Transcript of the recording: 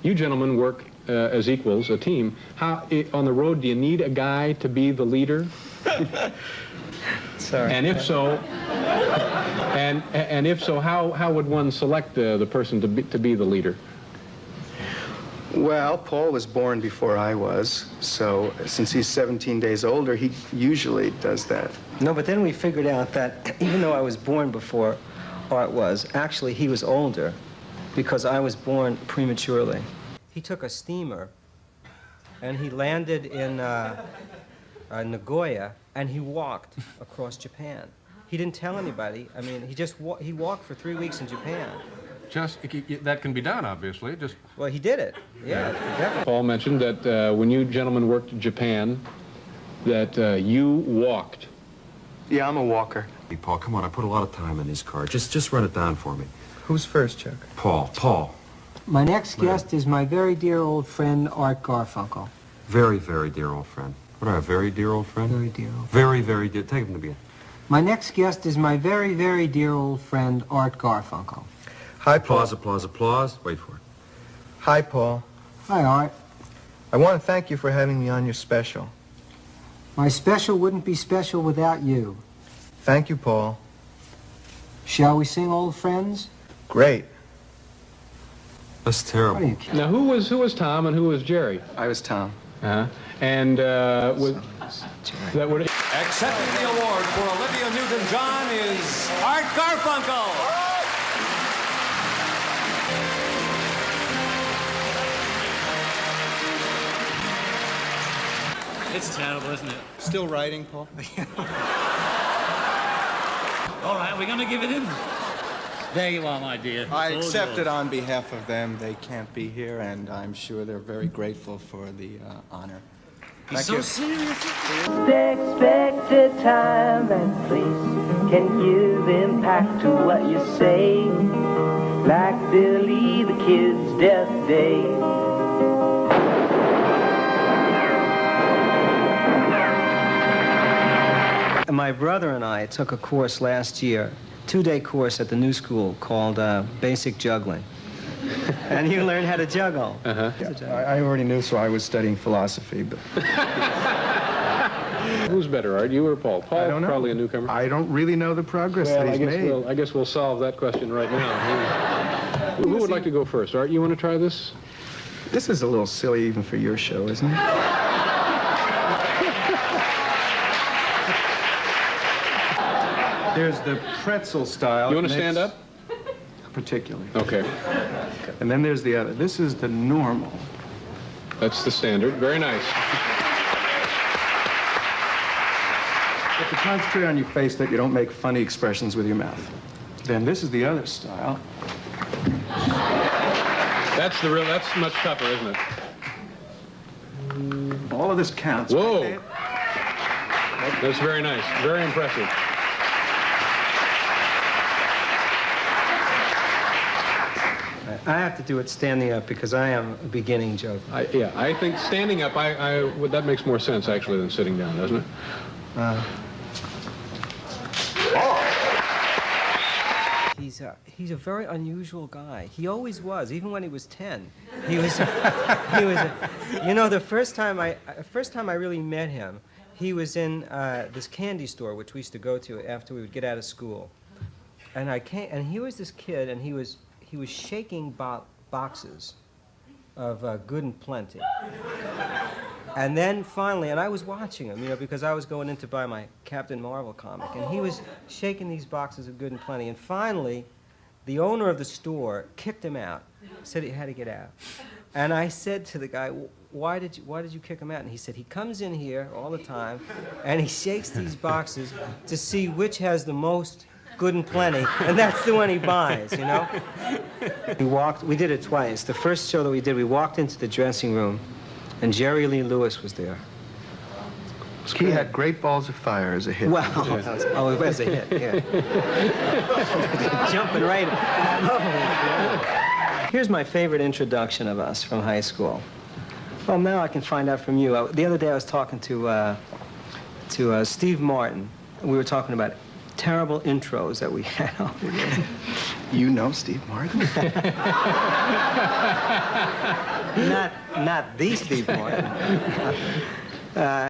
You gentlemen work as equals, a team. On the road, do you need a guy to be the leader? Sorry. And if so, and if so, how would one select the person to be the leader? Well, Paul was born before I was, so since he's 17 days older, he usually does that. No, but then we figured out that even though I was born before Art was, actually he was older because I was born prematurely. He took a steamer and he landed in Nagoya and he walked across Japan. He didn't tell anybody. I mean, he walked for 3 weeks in Japan. That can be done, obviously. Well, he did it. Yeah, definitely. Paul mentioned that when you gentlemen worked in Japan, that you walked. Yeah, I'm a walker. Hey, Paul, come on, I put a lot of time in this card. Just run it down for me. Who's first, Chuck? Paul. My next guest is my very dear old friend, Art Garfunkel. Very, very dear old friend. What are a very dear old friend? Very dear old. Very, very dear. Take him to begin. My next guest is my very, very dear old friend, Art Garfunkel. Hi, Paul. Applause. Wait for it. Hi, Paul. Hi, Art. I want to thank you for having me on your special. My special wouldn't be special without you. Thank you, Paul. Shall we sing Old Friends? Great. That's terrible. What are you Now, who was Tom and who was Jerry? I was Tom. And that would. Accepting the award for Olivia Newton-John is Art Garfunkel. It's terrible, isn't it? Still writing, Paul? All right, we're going to give it in. There you are, my dear. I It's all accept yours. it on behalf of them. They can't be here, and I'm sure they're very grateful for the honor. He's Thank so you. serious. The expected time and place can give impact to what you say, like Billy the Kid's death day. My brother and I took a course last year, 2-day course at the new school called Basic Juggling. And you learn how to juggle. I already knew, so I was studying philosophy, but... Who's better, Art, you or Paul? Paul, I don't know. Probably a newcomer. I don't really know the progress that he's made. I guess we'll solve that question right now. Who would like to go first? Art, you want to try this? This is a little silly even for your show, isn't it? There's the pretzel style. You want to stand up? Particularly. Okay. And then there's the other. This is the normal. That's the standard. Very nice. You have to concentrate on your face that you don't make funny expressions with your mouth. Then this is the other style. That's much tougher, isn't it? All of this counts. Whoa. That's very nice. Very impressive. I have to do it standing up because I am a beginning joker. I think standing up, that makes more sense, actually, than sitting down, doesn't it? He's a very unusual guy. He always was, even when he was 10. You know, the first time I really met him, he was in this candy store which we used to go to after we would get out of school, and he was this kid, and he was shaking boxes of Good and Plenty. And then finally, and I was watching him, you know, because I was going in to buy my Captain Marvel comic, and he was shaking these boxes of Good and Plenty. And finally, the owner of the store kicked him out, said he had to get out. And I said to the guy, why did you kick him out? And he said, he comes in here all the time, and he shakes these boxes to see which has the most Good and Plenty, and that's the one he buys, you know? We did it twice. The first show that we did, we walked into the dressing room, and Jerry Lee Lewis was there. He had Great Balls of Fire as a hit. Well, it was a hit, yeah. Jumping right. Oh, here's my favorite introduction of us from high school. Well, now I can find out from you. The other day I was talking to Steve Martin. We were talking about terrible intros that we had over there. You know Steve Martin? Not the Steve Martin.